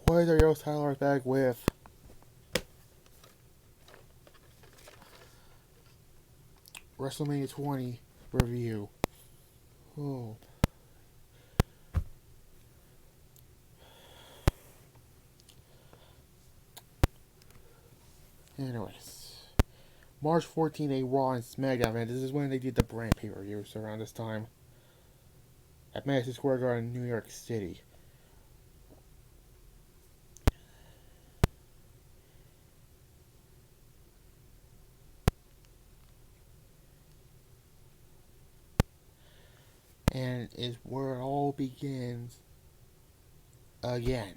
What is our Yo Tyler back with WrestleMania 20 review? Oh. Anyways. March 14th, a Raw and SmackDown event. This is when they did the brand pay-per-views around this time. At Madison Square Garden, New York City. And is where it all begins again.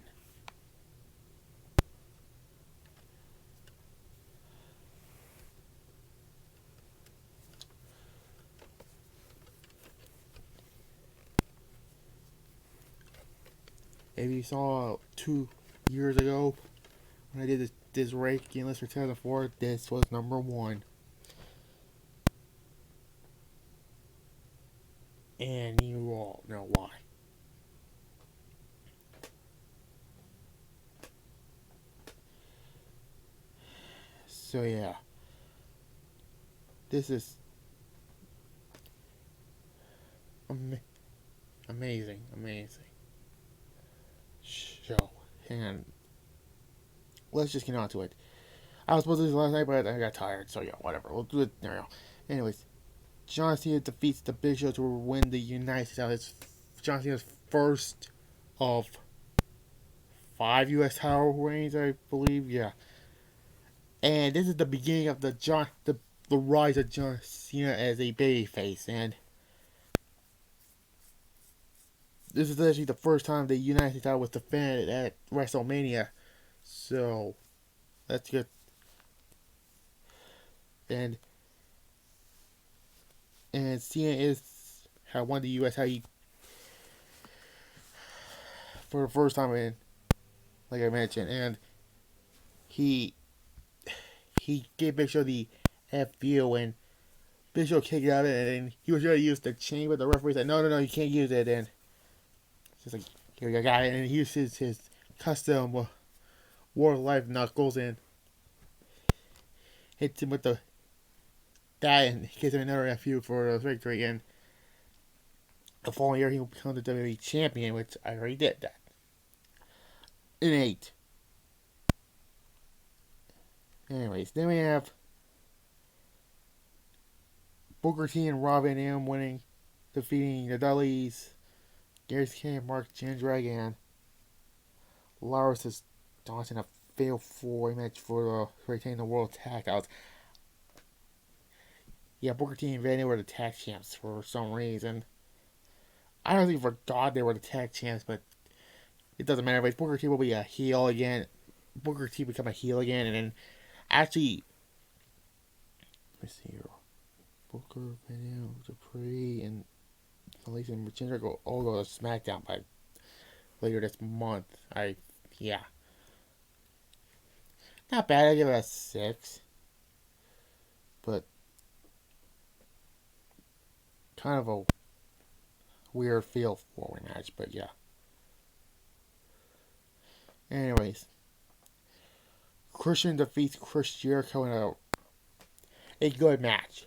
If you saw 2 years ago when I did this ranking list for 2004, this was number one. And you all know why. So yeah, this is amazing show. And let's just get on to it. I was supposed to do this last night, but I got tired, so yeah, whatever. We'll do it now. Anyways, John Cena defeats the Big Show to win the United States title. It's John Cena's first of 5 U.S. title reigns, I believe. Yeah, and this is the beginning of the rise of John Cena as a babyface, and this is actually the first time the United States title was defended at WrestleMania, so that's good. And Cena had won the U.S. title for the first time in, like I mentioned, and he gave Big Show the FU, and Big Show kicked out of it, and he was ready to use the chain, but the referee said, no, you can't use it, and just like, here you got it, and he used his custom War of Life knuckles, and hits him with that, and gives him another FU for the victory, and the following year he will become the WWE champion, which I already did that. In 8. Anyways, then we have Booker T and Rob Van Dam winning, defeating the Dudleys, Gary King, Mark Jindrak, and Lars is dancing a fatal 4-way match to retain the World Tag Titles. Yeah, Booker T and Van Dam were the tag champs for some reason. I don't think forgot they were the tag champs, but it doesn't matter. But Booker T will be a heel again. Booker T become a heel again, and then actually, let's see here. Booker, Van Dam, Dupree, and Felicia and Jindrak go all go to SmackDown by later this month. Yeah. Not bad, I give it a 6. But kind of a weird feel for a match, but yeah. Anyways, Christian defeats Chris Jericho in a good match.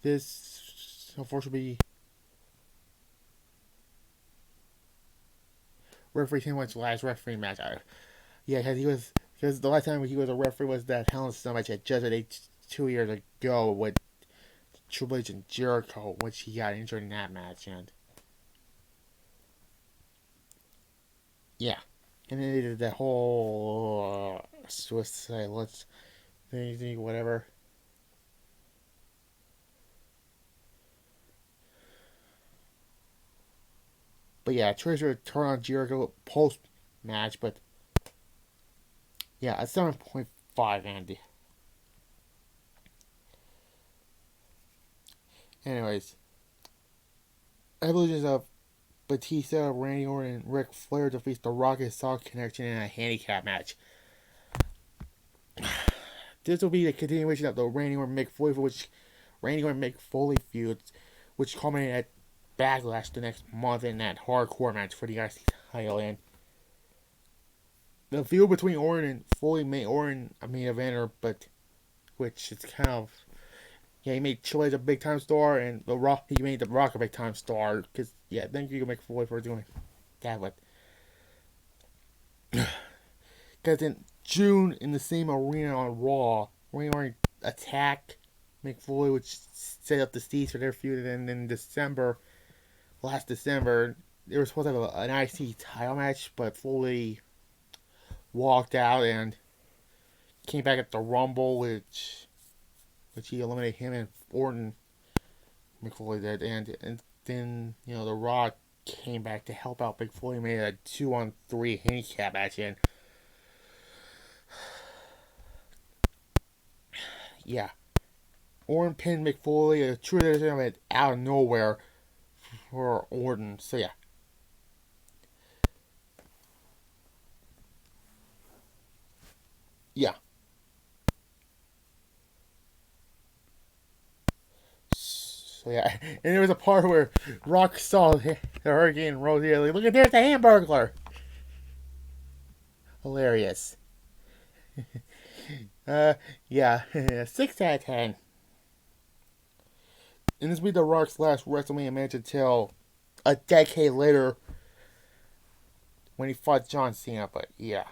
This unfortunately referee Tim White's last referee match. Yeah, because the last time he was a referee was that Hell in a Cell match at Judgment 2 years ago with Triple H and Jericho, which he got injured in that match, and yeah, and then they did that whole suicide, let's anything, whatever. But yeah, Trish would turn on Jericho post match, but yeah, a 7.5, Andy. Anyways, evolutions of Batista, Randy Orton, and Ric Flair defeats the Rocket Sock Connection in a handicap match. This will be the continuation of the Randy Orton Mick Foley, for which Randy Orton Mick Foley feuds, which culminated at Backlash the next month in that hardcore match for the IC title. And the feud between Orton and Foley made Orton a main eventer, but which is kind of, yeah, he made Triple H a big time star, and The Rock, he made The Rock a big time star. Because, yeah, thank you, Mick Foley, for doing that. But because in June, in the same arena on Raw, Randy Orton attacked Mick Foley, which set up the stage for their feud. And then in December, last December, they were supposed to have an IC title match, but Foley walked out and came back at the Rumble, which he eliminated him and Orton. Mick Foley did, and then The Rock came back to help out Mick Foley, made a 2-on-3 handicap match, and yeah, Orton pinned Mick Foley, a true decision out of nowhere for Orton. So yeah. Yeah. So yeah, and there was a part where Rock saw the Hurricane Rosie, like, look at there's the Hamburglar. Hilarious. Yeah, 6 out of 10. And this will be The Rock's last WrestleMania match until a decade later when he fought John Cena, but yeah.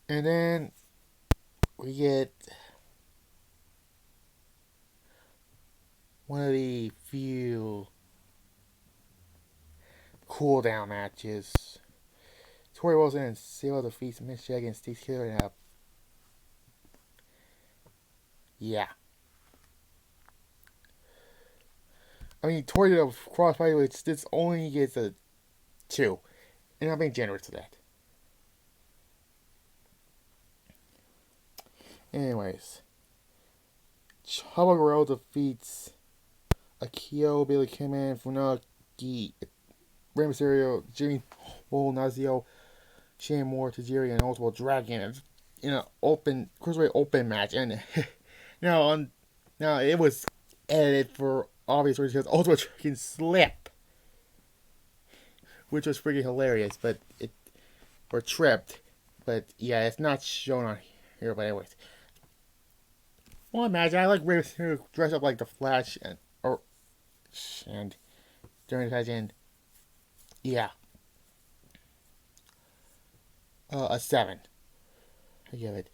And then we get one of the few cool down matches. Tori Wilson and Sable defeats Miss Jack and Steve Killer in a, yeah. I mean, Tori did a crossbody, which this only gets a 2. And I'm being generous to that. Anyways, Chavo Guerrero defeats Akio, Billy Kidman, Funaki, Rey Mysterio, Jimmy Wall, Nazio, Shane Moore, Tajiri, and Ultimate Dragon in an open cruiserweight open match. And now it was edited for obvious reasons because Ultimate Dragon slip, which was freaking hilarious, but or tripped. But yeah, it's not shown on here. But anyways. Well, imagine I like Rey Mysterio dress up like the Flash and during the match, and yeah, a 7. I give it.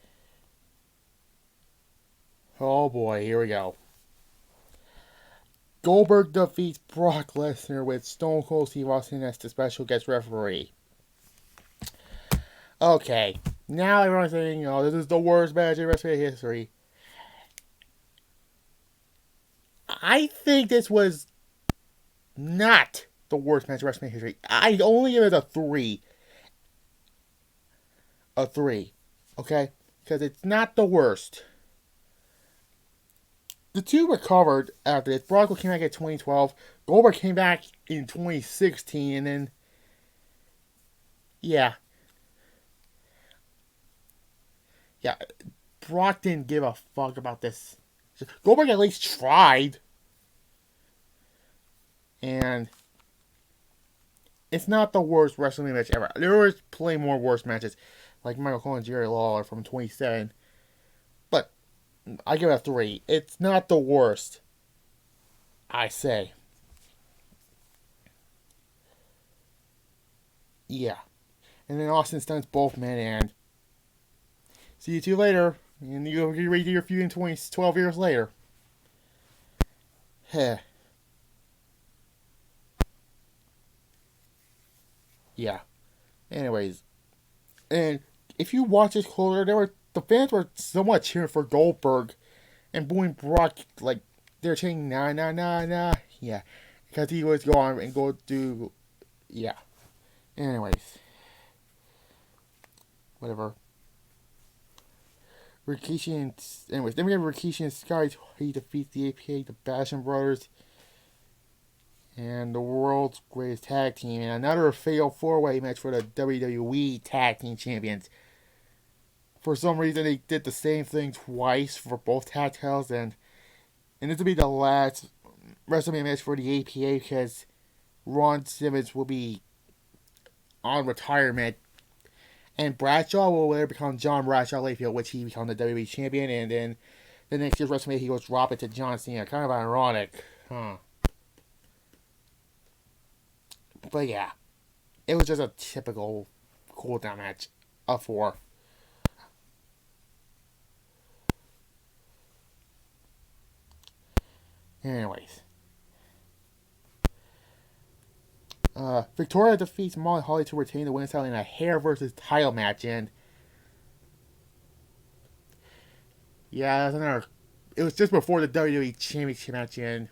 Oh boy, here we go. Goldberg defeats Brock Lesnar with Stone Cold Steve Austin as the special guest referee. Okay, now everyone's saying, this is the worst match in WrestleMania history. I think this was not the worst match in WrestleMania history. I only give it a 3. A 3. Okay? Because it's not the worst. The two recovered after this. Brock came back in 2012. Goldberg came back in 2016. And then, yeah. Yeah. Brock didn't give a fuck about this. Goldberg at least tried. And it's not the worst WrestleMania match ever. There was plenty more worse matches, like Michael Cole and Jerry Lawler from 27. But I give it a 3. It's not the worst, I say. Yeah. And then Austin stuns both men, and see you two later. And you'll get ready to your feud in 12 years later. Heh. Yeah. Anyways, and if you watch this closer, the fans were somewhat cheering for Goldberg and booing Brock, like they're chanting nah nah nah nah. Yeah, because he was go on and go do, yeah. Anyways, whatever. Rikishi and anyways, then we have Rikishi and Sky. He defeats the APA, the Basham Brothers, and the world's greatest tag team, and another fatal four-way match for the WWE Tag Team Champions. For some reason, they did the same thing twice for both tag titles, and this will be the last WrestleMania match for the APA because Ron Simmons will be on retirement, and Bradshaw will later become John Bradshaw Layfield, which he become the WWE champion, and then the next year's WrestleMania he goes drop it to John Cena. Kind of ironic, huh? But yeah, it was just a typical cool down match of 4. Anyways, Victoria defeats Molly Holly to retain the women's title in a hair versus title match, and yeah, that's another. It was just before the WWE Championship match, and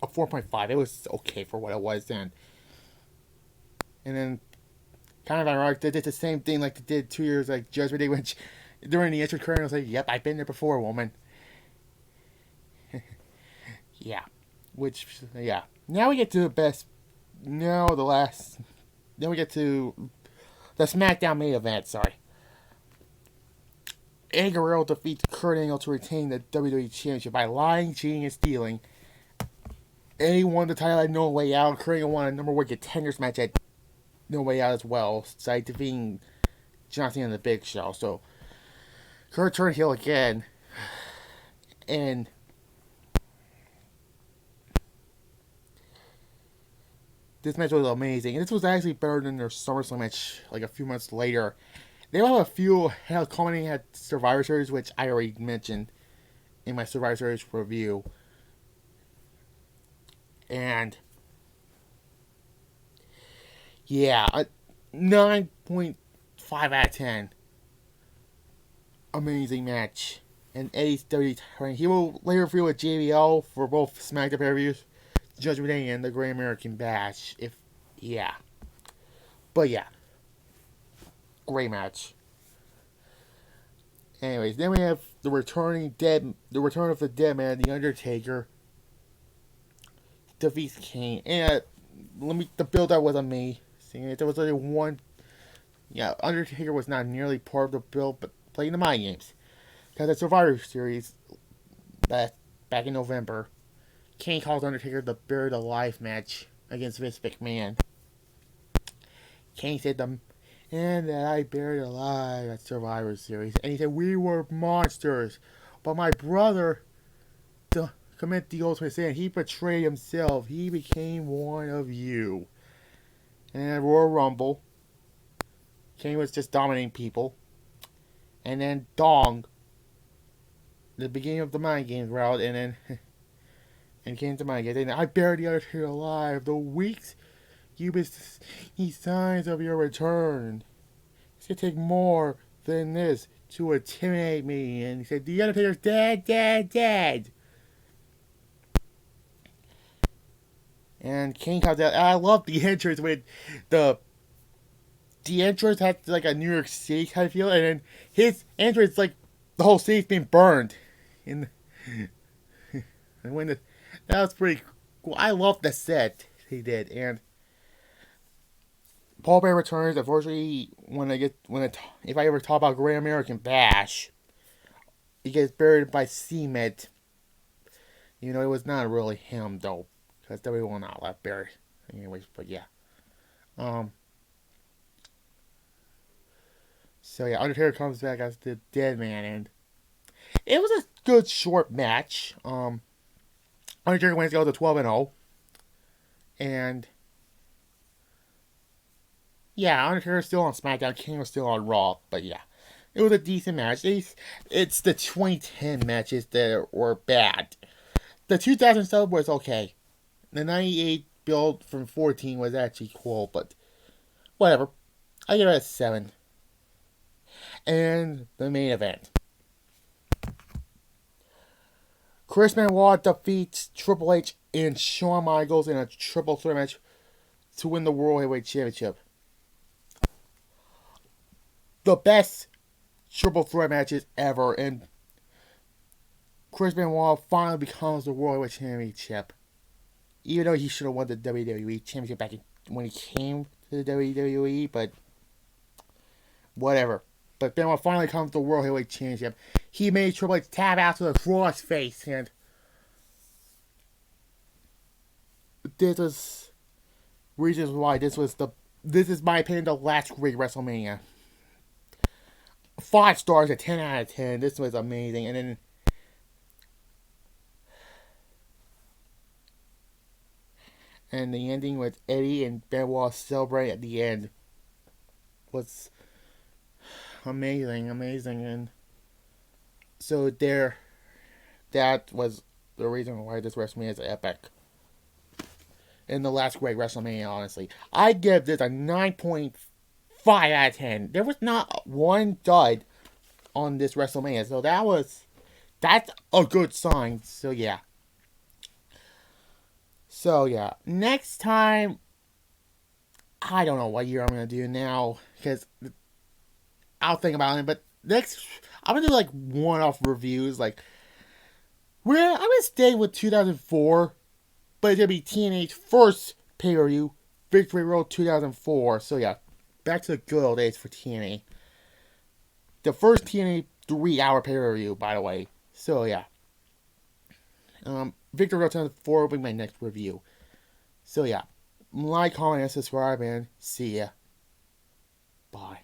a 4.5. It was okay for what it was then. And then, kind of ironic, they did the same thing like they did 2 years like Judgment Day when during the entrance curtain I was like, "Yep, I've been there before, woman." Yeah, yeah. Now we get to the best. No, the last. Then we get to the SmackDown main event. Sorry. Eddie Guerrero defeats Kurt Angle to retain the WWE Championship by lying, cheating, and stealing. Eddie won the title at No Way Out. Kurt Angle won a number 1 contenders match at No Way Out as well, by defeating John Cena and the Big Show. So Kurt turned heel again, and this match was amazing. And this was actually better than their SummerSlam match like a few months later. They will have a few culminating at Survivor Series, which I already mentioned in my Survivor Series review. And yeah, a 9.5 out of 10. Amazing match. And Eddie's WWE reign. He will later feud with JBL for both SmackDown pay-per-views, Judgment Day, and the Great American Bash. But yeah. Great match. Anyways, then we have the return of the dead man, The Undertaker, defeats Kane. And the build-up was amazing. There was only one. Yeah, Undertaker was not nearly part of the build, but playing the mind games. Because at Survivor Series, back in November, Kane calls Undertaker the Buried Alive match against Vince McMahon. Kane said and that I buried alive at Survivor Series. And he said, we were monsters. But my brother committed the ultimate sin. He betrayed himself. He became one of you. And at Royal Rumble, Kane was just dominating people. And then Dong, the beginning of the mind games route, and then and came to mind games. And I buried the Undertaker alive. The weeks you see signs of your return. It's gonna take more than this to intimidate me. And he said, the Undertaker's dead. And Kane comes out. And I love the entrance with the entrance has like a New York City kind of feel, and then his entrance like the whole city's being burned. And when that was pretty cool. I love the set he did, and Paul Bear returns. Unfortunately, if I ever talk about Great American Bash, he gets buried by cement. You know, it was not really him though, because WWE will not let bury. Anyways, but yeah. So yeah, Undertaker comes back as the dead man, and it was a good short match. Undertaker wins, goes to 12-0, and yeah, Undertaker's still on SmackDown. Kane was still on Raw, but yeah, it was a decent match. It's the 2010 matches that were bad. The 2000 stuff was okay. The 98 build from 14 was actually cool, but whatever. I give it a 7. And the main event. Chris Benoit defeats Triple H and Shawn Michaels in a triple threat match to win the World Heavyweight Championship. The best triple threat matches ever, and Chris Benoit finally becomes the World Heavyweight Championship. Even though he should have won the WWE Championship back when he came to the WWE, but whatever. But Benoit finally comes to the World Heavyweight Championship. He made Triple H tap out to the crossface, and this was reasons why this is my opinion the last great WrestleMania. 5 stars, a 10 out of 10. This was amazing, and the ending with Eddie and Benoit celebrating at the end was amazing, and so that was the reason why this WrestleMania is epic. And the last great WrestleMania, honestly. I give this a 9.5 out of 10. There was not one dud on this WrestleMania, so that's a good sign. So yeah. Next time, I don't know what year I'm gonna do now, because I'll think about it, but next, I'm gonna do like one-off reviews, like, I'm gonna stay with 2004, but it's gonna be TNA's first pay-per-view, Victory Road 2004, so yeah, back to the good old days for TNA. The first TNA 3-hour pay-per-view, by the way, so yeah. Victory Road 2004 will be my next review. So yeah, like, comment, and subscribe, and see ya. Bye.